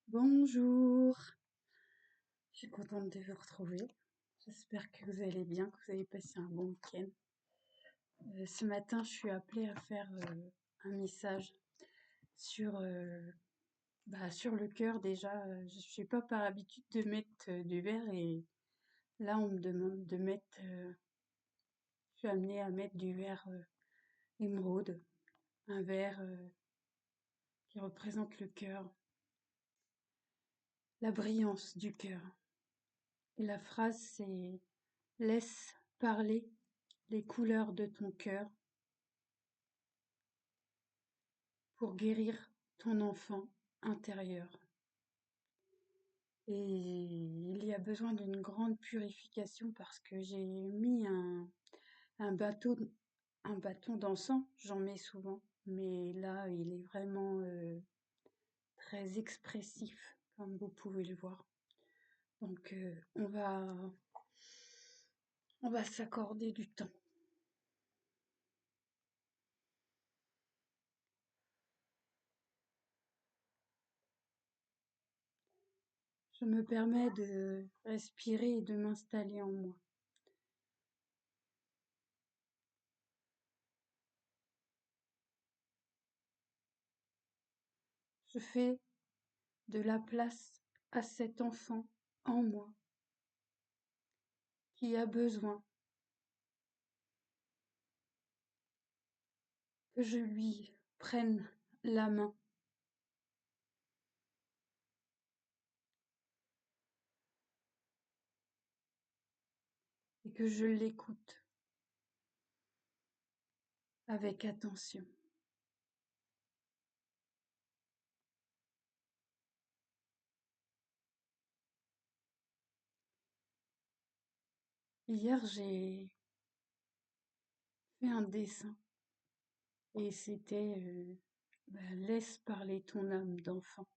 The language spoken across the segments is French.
Bonjour, je suis contente de vous retrouver. J'espère que vous allez bien, que vous avez passé un bon week-end. Ce matin, je suis appelée à faire un message sur, sur le cœur déjà. Je suis pas par habitude de mettre du verre et là, on me demande de mettre. Je suis amenée à mettre du verre émeraude, un verre qui représente le cœur, la brillance du cœur. Et la phrase, c'est: laisse parler les couleurs de ton cœur pour guérir ton enfant intérieur. Et il y a besoin d'une grande purification parce que j'ai mis un bateau, un bâton d'encens, j'en mets souvent, mais là il est vraiment très expressif, comme vous pouvez le voir. Donc on va s'accorder du temps. Je me permets de respirer et de m'installer en moi. Je fais de la place à cet enfant en moi qui a besoin que je lui prenne la main et que je l'écoute avec attention. Hier, j'ai fait un dessin et c'était laisse parler ton âme d'enfant.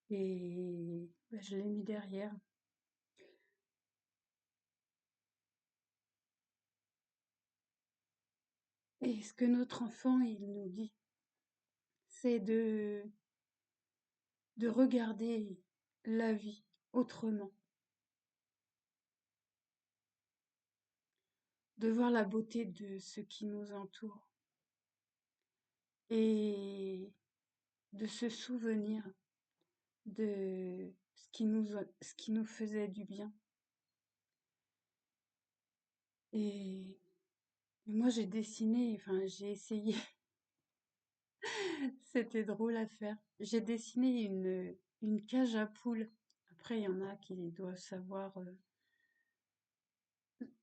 Et je l'ai mis derrière. Et ce que notre enfant, il nous dit, c'est de regarder la vie autrement, de voir la beauté de ce qui nous entoure et de se souvenir de ce qui nous faisait du bien. Et moi, j'ai dessiné, enfin, j'ai essayé, c'était drôle à faire. J'ai dessiné une cage à poules. Après, il y en a qui doivent savoir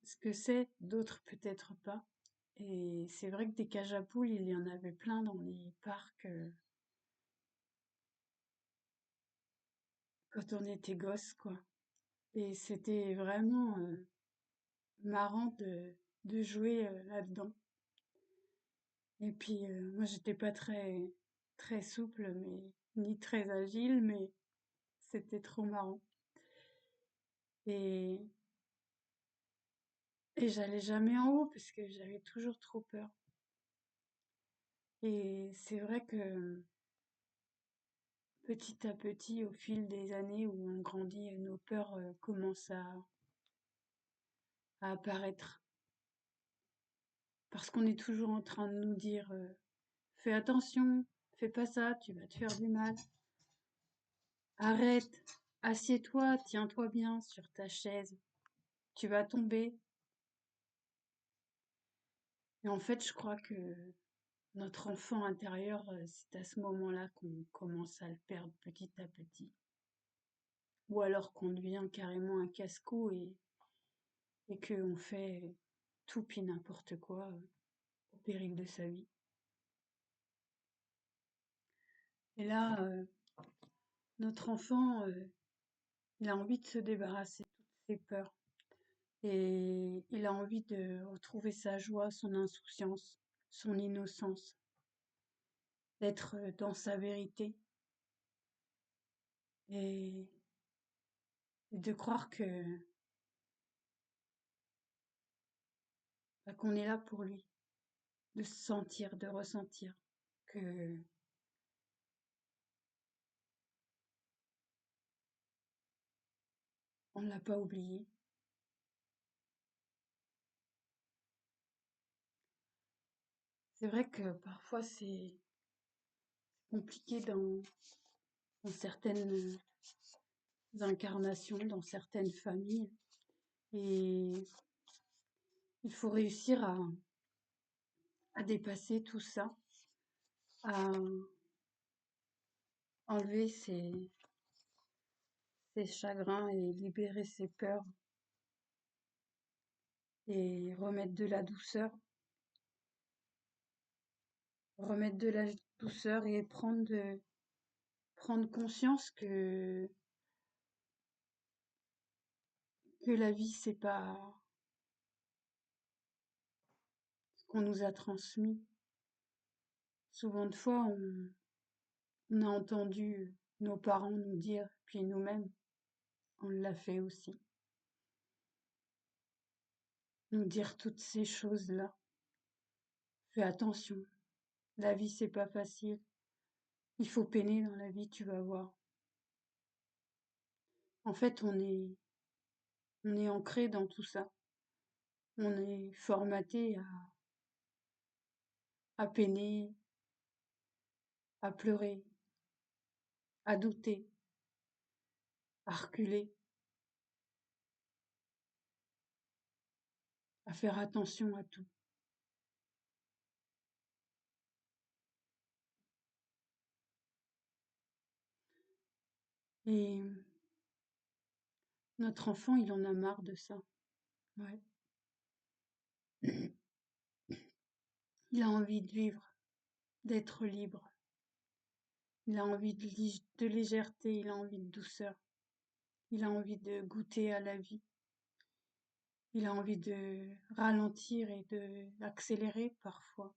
ce que c'est, d'autres peut-être pas. Et c'est vrai que des cages à poules, il y en avait plein dans les parcs quand on était gosse, quoi. Et c'était vraiment marrant de jouer là-dedans. Et puis moi j'étais pas très souple mais ni très agile mais c'était trop marrant. Et j'allais jamais en haut parce que j'avais toujours trop peur. Et c'est vrai que petit à petit, au fil des années où on grandit, nos peurs commencent à apparaître. Parce qu'on est toujours en train de nous dire fais attention, fais pas ça, tu vas te faire du mal. Arrête, assieds-toi, tiens-toi bien sur ta chaise, tu vas tomber. Et en fait, je crois que notre enfant intérieur, c'est à ce moment-là qu'on commence à le perdre petit à petit. Ou alors qu'on devient carrément un casse-cou et qu'on fait tout puis n'importe quoi au péril de sa vie. Et là, notre enfant, il a envie de se débarrasser de toutes ses peurs. Et il a envie de retrouver sa joie, son insouciance, son innocence, d'être dans sa vérité et, et de croire que qu'on est là pour lui, de se sentir, de ressentir que on ne l'a pas oublié. C'est vrai que parfois c'est compliqué dans certaines incarnations, dans certaines familles, et il faut réussir à dépasser tout ça, à enlever ses chagrins et libérer ses peurs et remettre de la douceur et prendre conscience que la vie, c'est pas ce qu'on nous a transmis. Souvent de fois, on a entendu nos parents nous dire, puis nous-mêmes, on l'a fait aussi, nous dire toutes ces choses-là. Fais attention, la vie, c'est pas facile. Il faut peiner dans la vie, tu vas voir. En fait, on est ancré dans tout ça. On est formaté à peiner, à pleurer, à douter, à reculer, à faire attention à tout. Et notre enfant, il en a marre de ça. Ouais. Il a envie de vivre, d'être libre. Il a envie de légèreté, il a envie de douceur. Il a envie de goûter à la vie. Il a envie de ralentir et d'accélérer parfois.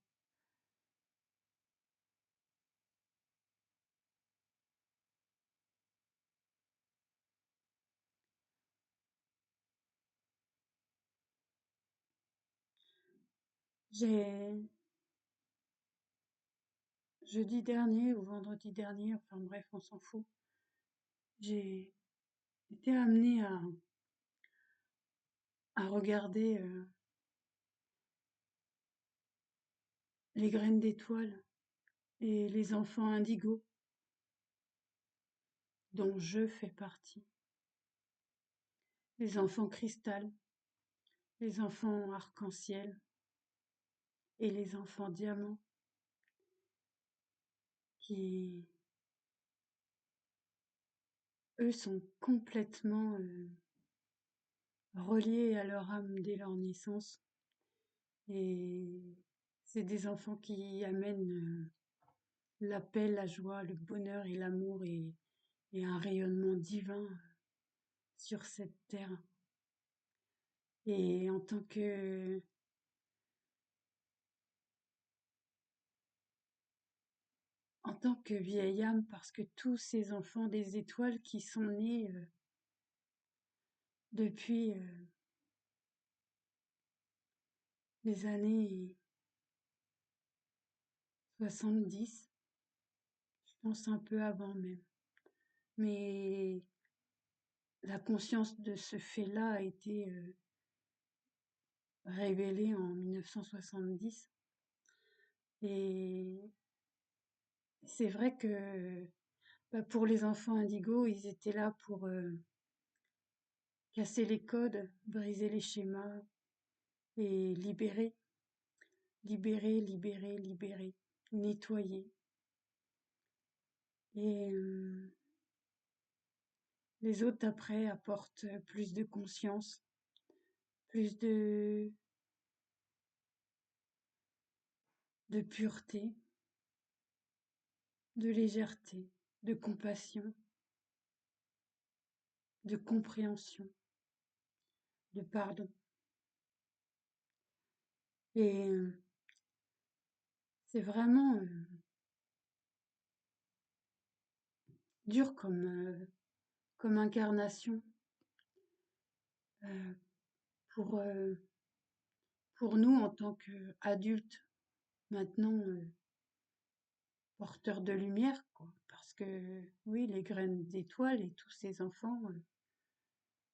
J'ai jeudi dernier ou vendredi dernier, enfin bref, on s'en fout, j'ai été amenée à regarder les graines d'étoiles et les enfants indigos dont je fais partie, les enfants cristal, les enfants arc-en-ciel et les enfants diamant qui, eux, sont complètement reliés à leur âme dès leur naissance. Et c'est des enfants qui amènent la paix, la joie, le bonheur et l'amour et un rayonnement divin sur cette terre. Et en tant que vieille âme, parce que tous ces enfants des étoiles qui sont nés depuis les années 70, je pense un peu avant même. Mais la conscience de ce fait-là a été révélée en 1970. Et c'est vrai que bah, pour les enfants indigos, ils étaient là pour casser les codes, briser les schémas et libérer, libérer, libérer, libérer, nettoyer. Et les autres après apportent plus de conscience, plus de pureté, de légèreté, de compassion, de compréhension, de pardon. Et c'est vraiment dur comme incarnation euh, pour, euh, pour nous en tant qu'adultes, maintenant porteurs de lumière, quoi. Parce que oui, les graines d'étoiles et tous ces enfants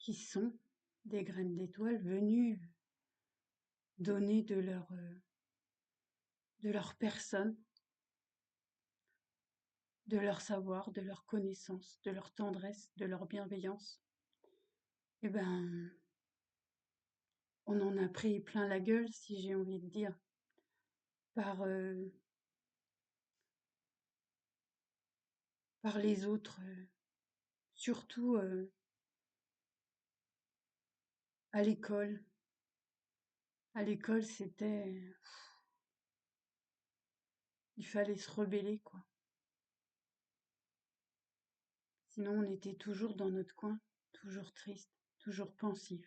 qui sont des graines d'étoiles venues donner de leur personne, de leur savoir, de leur connaissance, de leur tendresse, de leur bienveillance. Eh ben, on en a pris plein la gueule, si j'ai envie de dire, par, par les autres, surtout à l'école. À l'école, il fallait se rebeller, quoi. Sinon, on était toujours dans notre coin, toujours triste, toujours pensif.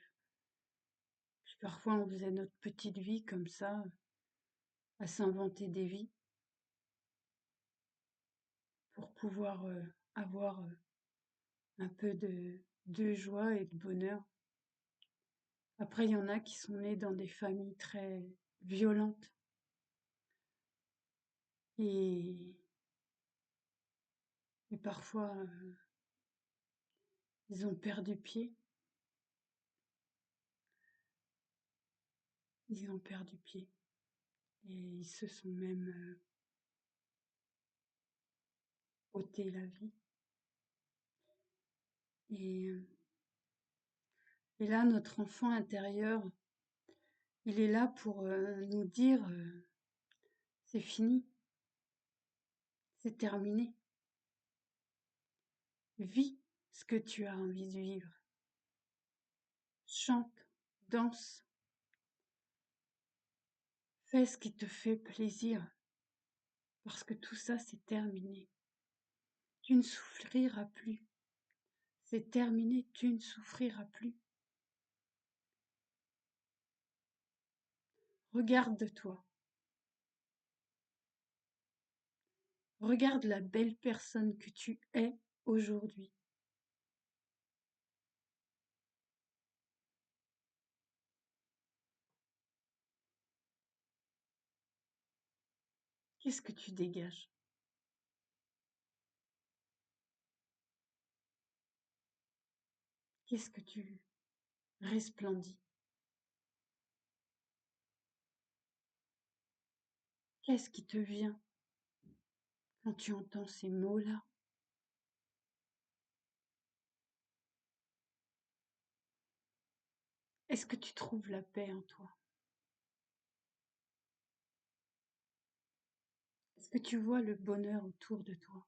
Puis parfois, on faisait notre petite vie comme ça, à s'inventer des vies pour pouvoir avoir un peu de joie et de bonheur. Après, il y en a qui sont nés dans des familles très violentes et, et parfois ils ont perdu pied. Ils ont perdu pied et ils se sont même ôté la vie. Et, euh, et là, notre enfant intérieur, il est là pour nous dire c'est fini, c'est terminé. Vis ce que tu as envie de vivre. Chante, danse, fais ce qui te fait plaisir, parce que tout ça, c'est terminé. Tu ne souffriras plus. C'est terminé, tu ne souffriras plus. Regarde-toi. Regarde la belle personne que tu es aujourd'hui. Qu'est-ce que tu dégages? Qu'est-ce que tu resplendis? Qu'est-ce qui te vient quand tu entends ces mots-là? Est-ce que tu trouves la paix en toi? Est-ce que tu vois le bonheur autour de toi?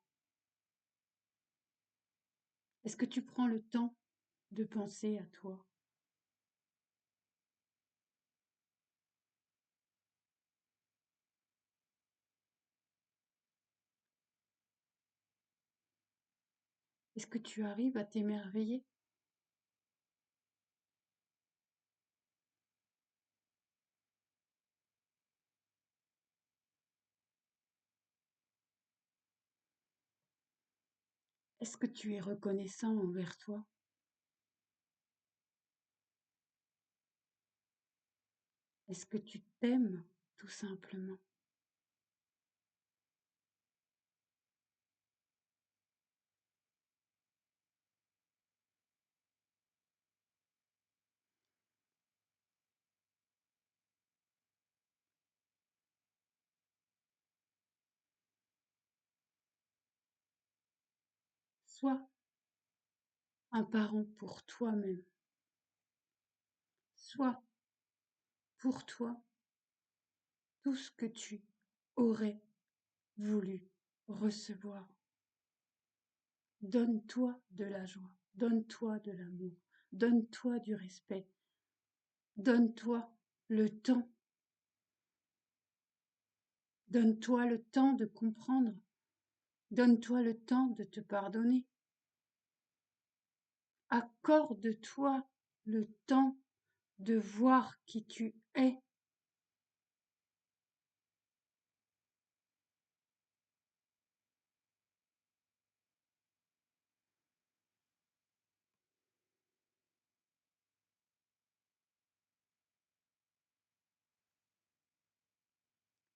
Est-ce que tu prends le temps de penser à toi? Est-ce que tu arrives à t'émerveiller? Est-ce que tu es reconnaissant envers toi? Est-ce que tu t'aimes tout simplement? Sois un parent pour toi-même. Sois pour toi tout ce que tu aurais voulu recevoir. Donne-toi de la joie, donne-toi de l'amour, donne-toi du respect, donne-toi le temps, donne-toi le temps de comprendre, donne-toi le temps de te pardonner. Accorde-toi le temps de voir qui tu es.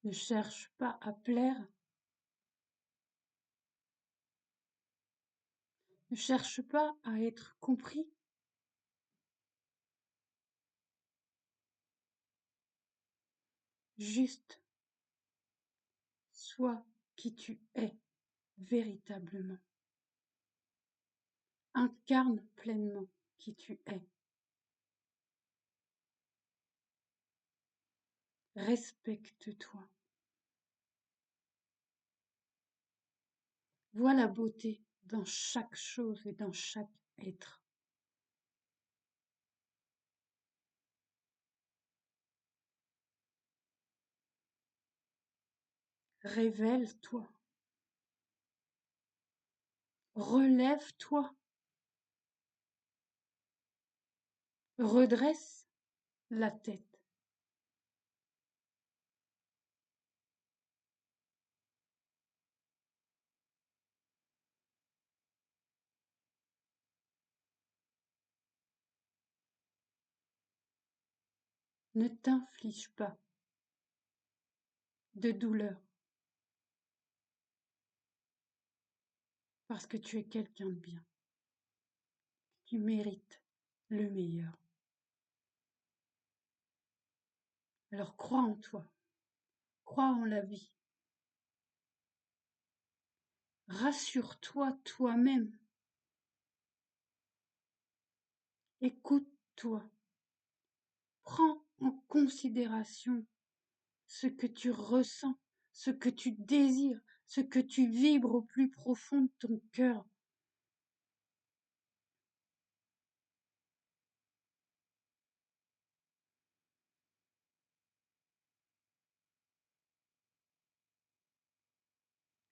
Ne cherche pas à plaire, ne cherche pas à être compris, Juste, sois qui tu es véritablement. Incarne pleinement qui tu es. Respecte-toi. Vois la beauté dans chaque chose et dans chaque être. Révèle-toi. Relève-toi. Redresse la tête. Ne t'inflige pas de douleur parce que tu es quelqu'un de bien. Tu mérites le meilleur. Alors crois en toi, crois en la vie. Rassure-toi toi-même. Écoute-toi. Prends en considération ce que tu ressens, ce que tu désires, ce que tu vibres au plus profond de ton cœur.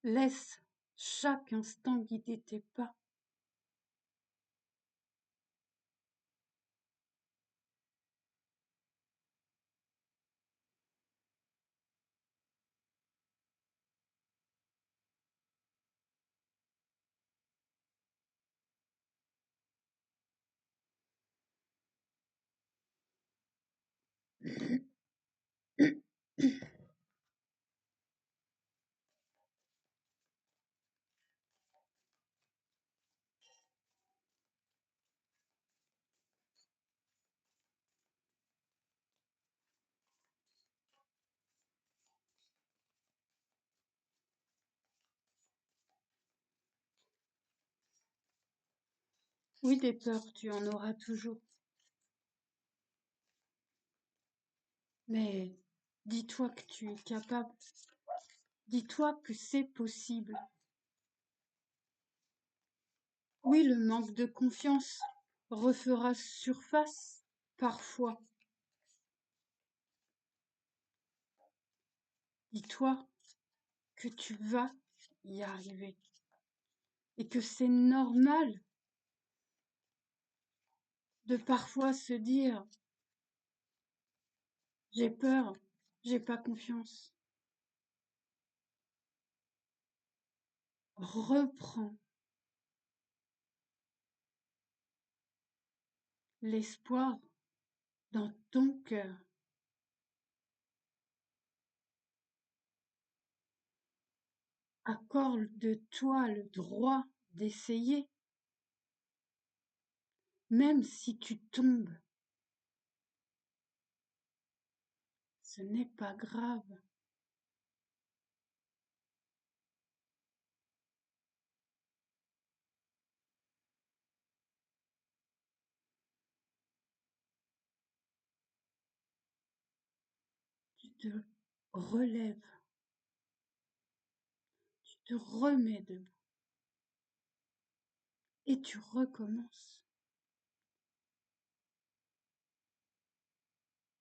Laisse chaque instant guider tes pas. Oui, des peurs, tu en auras toujours. Mais dis-toi que tu es capable. Dis-toi que c'est possible. Oui, le manque de confiance refera surface parfois. Dis-toi que tu vas y arriver et que c'est normal de parfois se dire j'ai peur, j'ai pas confiance. Reprends l'espoir dans ton cœur. Accorde-toi le droit d'essayer, même si tu tombes. Ce n'est pas grave. Tu te relèves, tu te remets debout et tu recommences.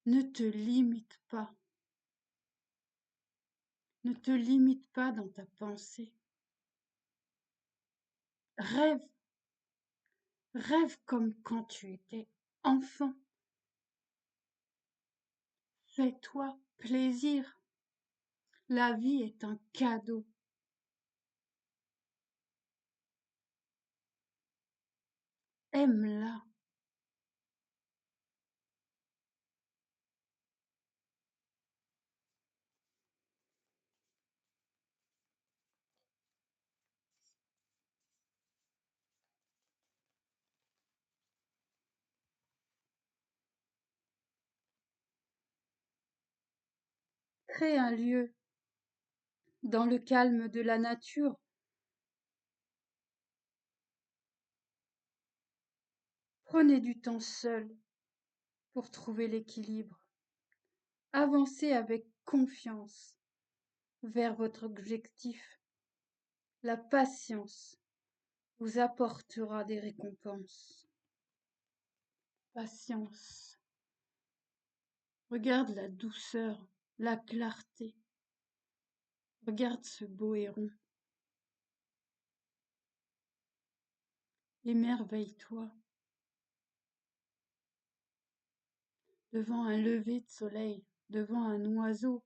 Ne te limite pas. Ne te limite pas dans ta pensée. Rêve, rêve comme quand tu étais enfant. Fais-toi plaisir. La vie est un cadeau. Aime-la. Crée un lieu dans le calme de la nature. Prenez du temps seul pour trouver l'équilibre. Avancez avec confiance vers votre objectif. La patience vous apportera des récompenses. Patience. Regarde la douceur, la clarté. Regarde ce beau héron. Émerveille-toi devant un lever de soleil, devant un oiseau,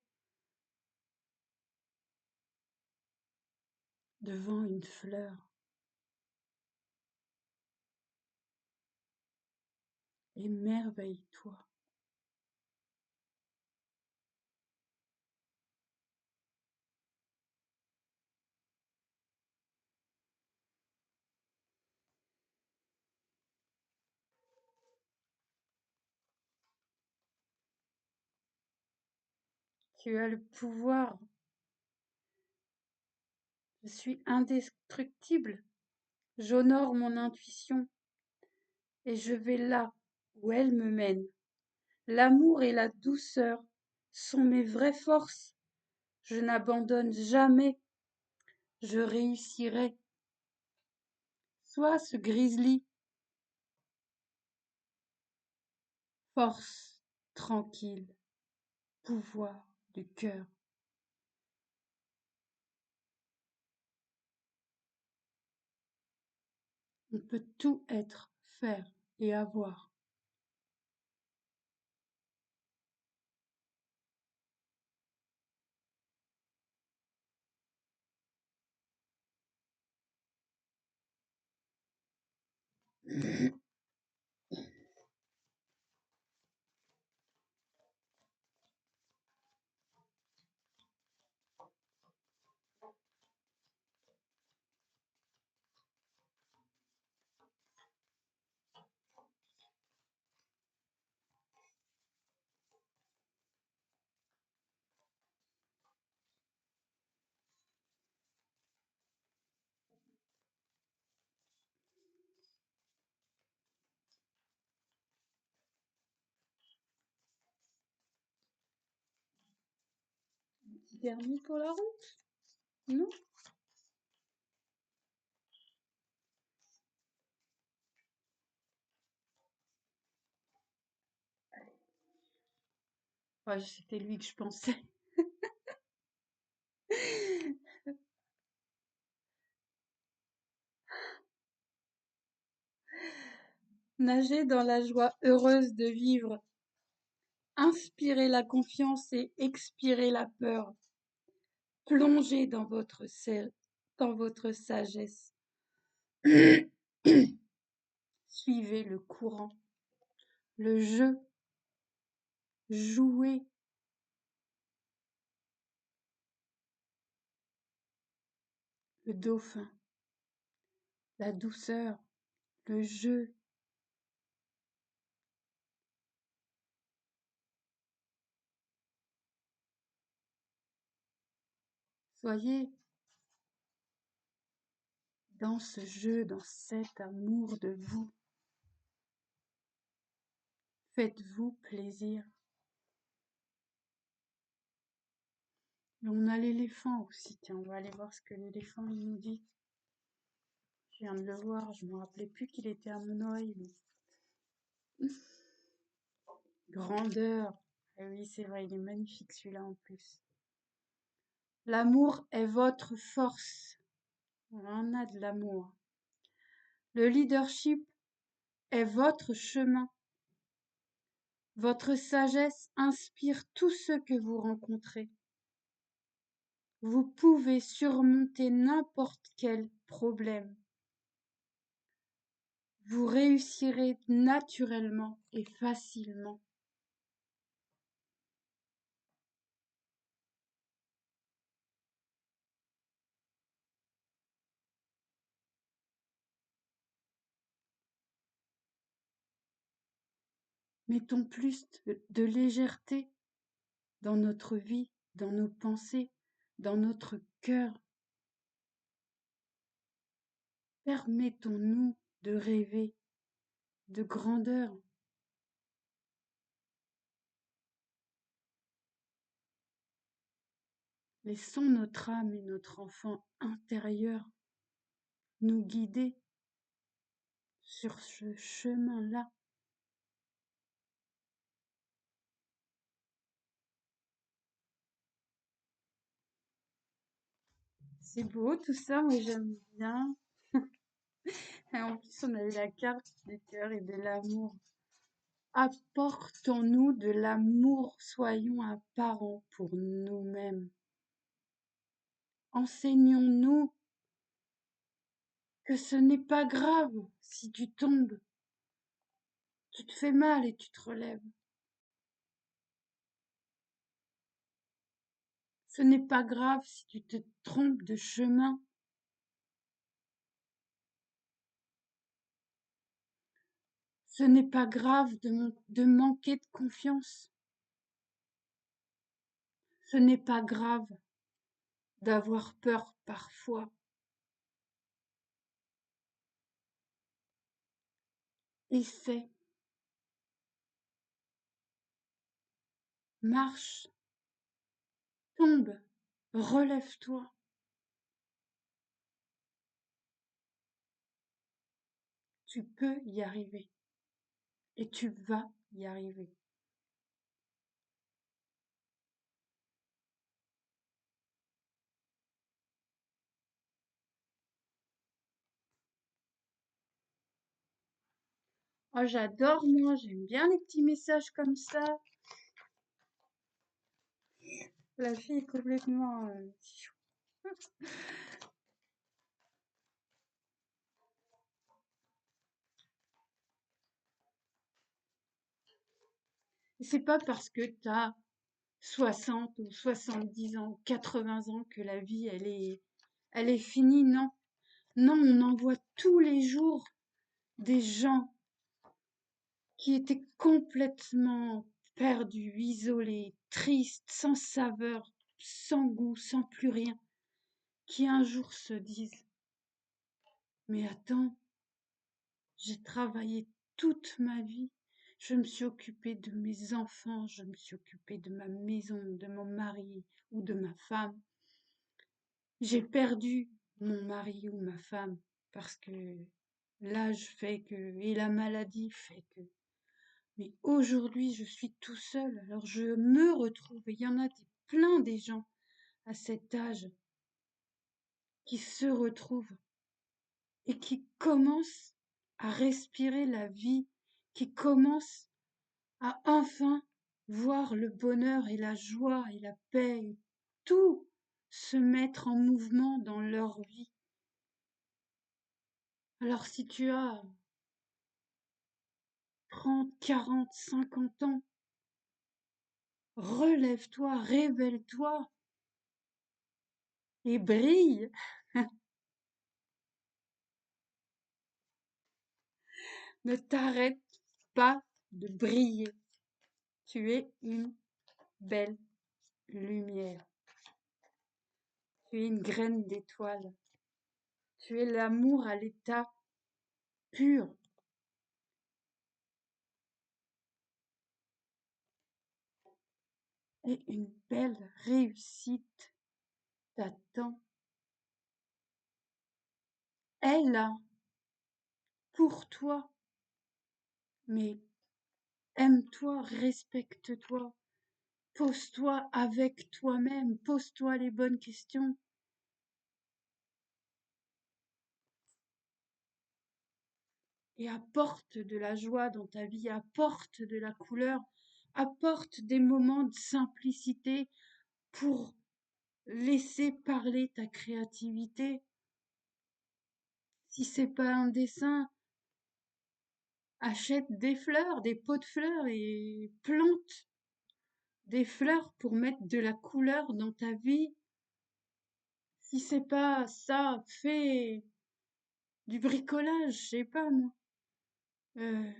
devant une fleur. Émerveille-toi. Tu as le pouvoir. Je suis indestructible. J'honore mon intuition et je vais là où elle me mène. L'amour et la douceur sont mes vraies forces. Je n'abandonne jamais. Je réussirai. Sois ce grizzly. Force tranquille. Pouvoir du cœur. On peut tout être, faire et avoir. Petit dernier pour la route? Non? Ouais, c'était lui que je pensais. Nager dans la joie heureuse de vivre. Inspirez la confiance et expirez la peur. Plongez dans votre sagesse. Suivez le courant, le jeu, jouez. Le dauphin, la douceur, le jeu. Soyez dans ce jeu, dans cet amour de vous. Faites-vous plaisir. Et on a l'éléphant aussi. Tiens, on va aller voir ce que l'éléphant il nous dit. Je viens de le voir, je me rappelais plus qu'il était à mon oreille. Grandeur. Eh oui, c'est vrai, il est magnifique celui-là en plus. L'amour est votre force. On en a de l'amour. Le leadership est votre chemin. Votre sagesse inspire tous ceux que vous rencontrez. Vous pouvez surmonter n'importe quel problème. Vous réussirez naturellement et facilement. Mettons plus de légèreté dans notre vie. dans nos pensées, dans notre cœur. Permettons-nous de rêver de grandeur. Laissons notre âme et notre enfant intérieur nous guider sur ce chemin-là. C'est beau tout ça, moi j'aime bien. Et en plus, on a eu la carte du cœur et de l'amour. Apportons-nous de l'amour, soyons un parent pour nous-mêmes. Enseignons-nous que ce n'est pas grave si tu tombes, tu te fais mal et tu te relèves. Ce n'est pas grave si tu te trompes de chemin. Ce n'est pas grave de manquer de confiance. Ce n'est pas grave d'avoir peur parfois. Essaie, marche, tombe, relève-toi. Tu peux y arriver et tu vas y arriver. Oh, j'adore, moi, j'aime bien les petits messages comme ça. La fille est complètement... C'est pas parce que t'as 60 ou 70 ans, 80 ans que la vie, elle est finie, non. Non, on en voit tous les jours des gens qui étaient complètement perdus, isolés, tristes, sans saveur, sans goût, sans plus rien, qui un jour se disent: mais attends, j'ai travaillé toute ma vie, je me suis occupée de mes enfants, je me suis occupée de ma maison, de mon mari ou de ma femme. J'ai perdu mon mari ou ma femme parce que l'âge fait que, et la maladie fait que. Mais aujourd'hui, je suis tout seul, alors je me retrouve. Et il y en a plein des gens à cet âge qui se retrouvent et qui commencent à respirer la vie, qui commencent à enfin voir le bonheur et la joie et la paix et tout se mettre en mouvement dans leur vie. Alors si tu as 30, 40, 50 ans, relève-toi, révèle-toi et brille. Ne t'arrête pas de briller. Tu es une belle lumière. Tu es une graine d'étoile. Tu es l'amour à l'état pur. Et une belle réussite t'attend. Elle a pour toi. Mais aime-toi, respecte-toi, pose-toi avec toi-même, pose-toi les bonnes questions. Et apporte de la joie dans ta vie, apporte de la couleur, apporte des moments de simplicité pour laisser parler ta créativité. Si c'est pas un dessin, achète des fleurs, des pots de fleurs et plante des fleurs pour mettre de la couleur dans ta vie. Si c'est pas ça, fais du bricolage, je sais pas moi. Euh,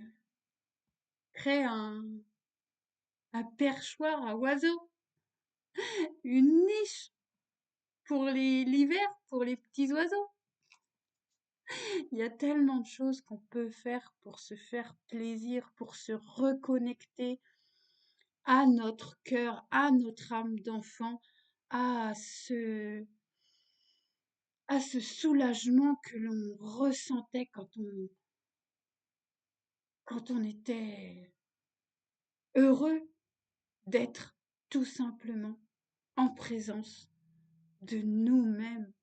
crée un perchoir à oiseaux. une niche pour l'hiver, pour les petits oiseaux. Il y a tellement de choses qu'on peut faire pour se faire plaisir, pour se reconnecter à notre cœur, à notre âme d'enfant, à ce soulagement que l'on ressentait quand on était heureux d'être tout simplement en présence de nous-mêmes.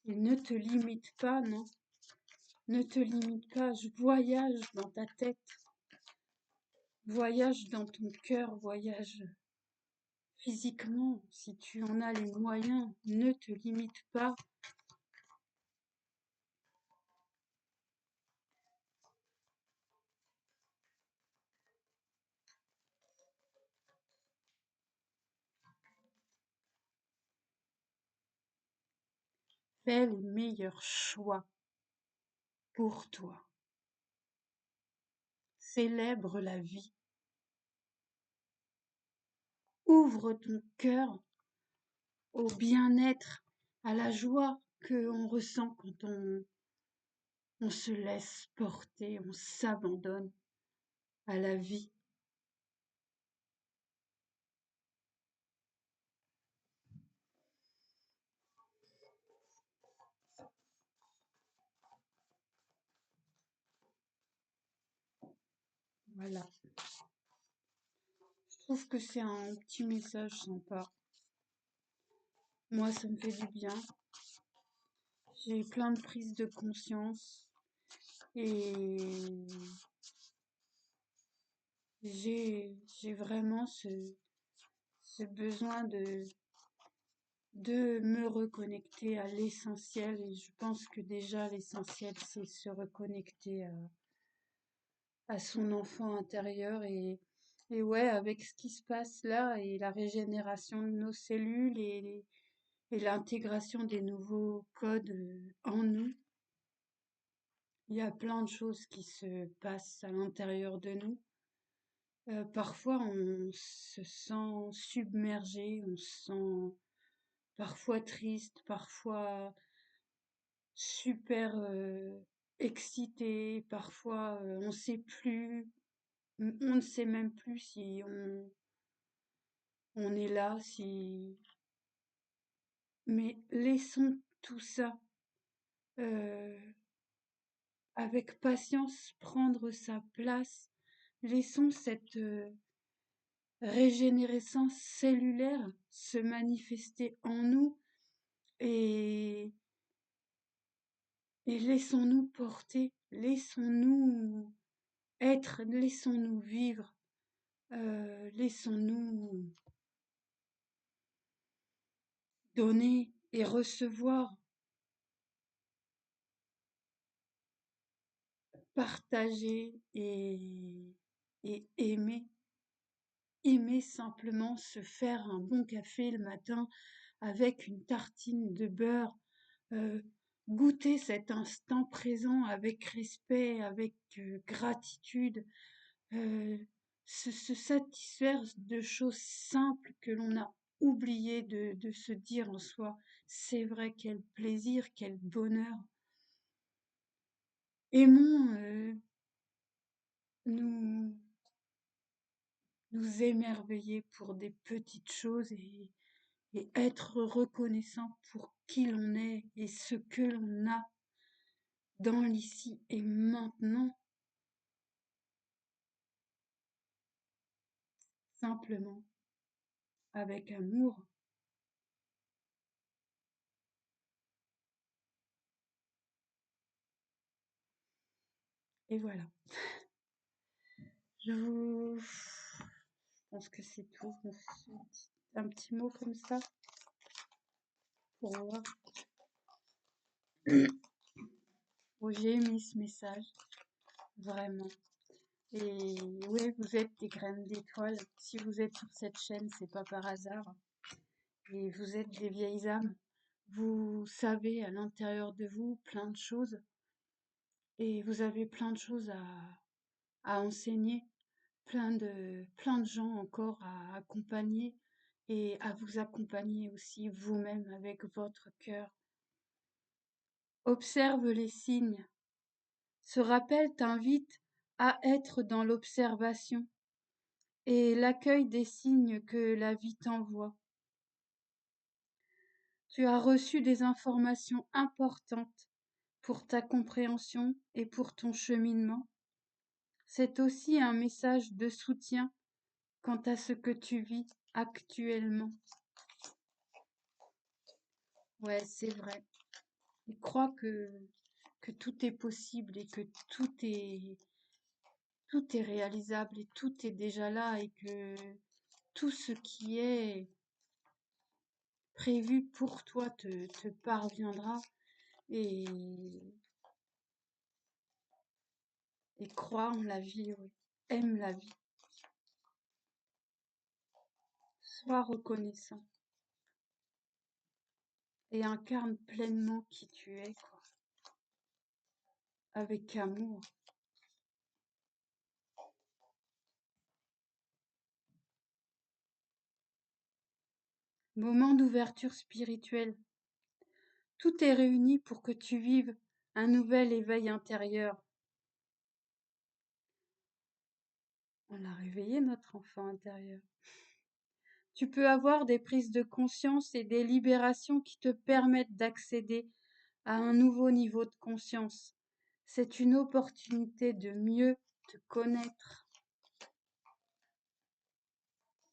Et ne te limite pas, non, ne te limite pas, je voyage dans ta tête, voyage dans ton cœur, voyage physiquement, si tu en as les moyens, ne te limite pas. Fais les meilleurs choix pour toi. Célèbre la vie. Ouvre ton cœur au bien-être, à la joie que on ressent quand on se laisse porter, on s'abandonne à la vie. Voilà. Je trouve que c'est un petit message sympa. Moi, ça me fait du bien. J'ai plein de prises de conscience et j'ai vraiment ce besoin de me reconnecter à l'essentiel et je pense que déjà l'essentiel c'est se reconnecter à son enfant intérieur et ouais avec ce qui se passe là et la régénération de nos cellules et l'intégration des nouveaux codes en nous, il y a plein de choses qui se passent à l'intérieur de nous. Parfois on se sent submergé, on se sent parfois triste, parfois super excité, parfois on sait plus, on ne sait même plus si on est là, si... Mais laissons tout ça euh, avec patience prendre sa place, laissons cette régénérescence cellulaire se manifester en nous et, et laissons-nous porter, laissons-nous être, laissons-nous vivre, laissons-nous donner et recevoir, partager et aimer. Aimer simplement se faire un bon café le matin avec une tartine de beurre, euh, goûter cet instant présent avec respect, avec gratitude, euh, se satisfaire de choses simples que l'on a oublié de se dire en soi. C'est vrai, quel plaisir, quel bonheur. Aimons nous, nous émerveiller pour des petites choses et être reconnaissant pour qui l'on est et ce que l'on a dans l'ici et maintenant, simplement, avec amour. Et voilà. Je pense que c'est tout. Un petit mot comme ça pour voir. Oh, j'ai aimé ce message, vraiment. Et oui, vous êtes des graines d'étoiles. Si vous êtes sur cette chaîne, c'est pas par hasard. et vous êtes des vieilles âmes. Vous savez à l'intérieur de vous plein de choses et vous avez plein de choses à enseigner, plein de gens encore à accompagner et à vous accompagner aussi vous-même avec votre cœur. Observe les signes. Ce rappel t'invite à être dans l'observation et l'accueil des signes que la vie t'envoie. Tu as reçu des informations importantes pour ta compréhension et pour ton cheminement. C'est aussi un message de soutien quant à ce que tu vis actuellement. Ouais, c'est vrai. Et crois que tout est possible et que tout est réalisable et tout est déjà là et que tout ce qui est prévu pour toi te parviendra et, et crois en la vie, oui. Aime la vie. Sois reconnaissant et incarne pleinement qui tu es, quoi, avec amour. Moment d'ouverture spirituelle. Tout est réuni pour que tu vives un nouvel éveil intérieur. On a réveillé notre enfant intérieur. Tu peux avoir des prises de conscience et des libérations qui te permettent d'accéder à un nouveau niveau de conscience. C'est une opportunité de mieux te connaître.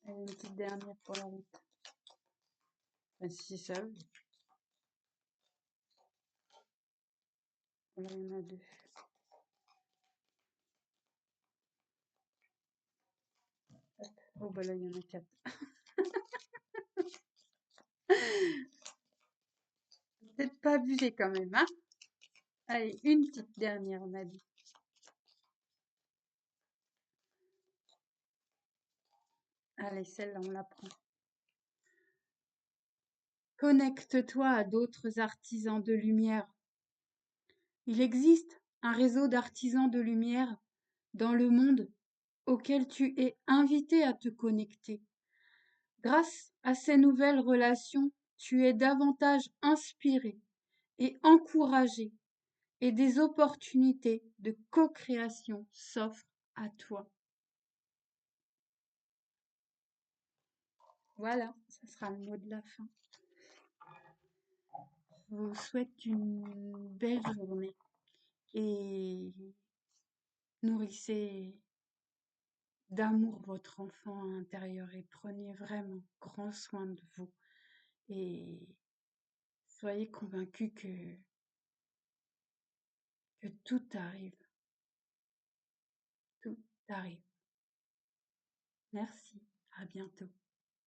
Allez, une petite dernière pour la route. Ben, si ça veut. Là, il y en a deux. Oh, bah là, il y en a quatre. Peut-être pas abusé quand même, hein? Allez, une petite dernière, on a dit. Allez, celle-là, on la prend. Connecte-toi à d'autres artisans de lumière. Il existe un réseau d'artisans de lumière dans le monde auquel tu es invité à te connecter. Grâce à ces nouvelles relations, tu es davantage inspiré et encouragé et des opportunités de co-création s'offrent à toi. Voilà, ça sera le mot de la fin. Je vous souhaite une belle journée et nourrissez d'amour votre enfant intérieur et prenez vraiment grand soin de vous et soyez convaincus que tout arrive, tout arrive. Merci, à bientôt.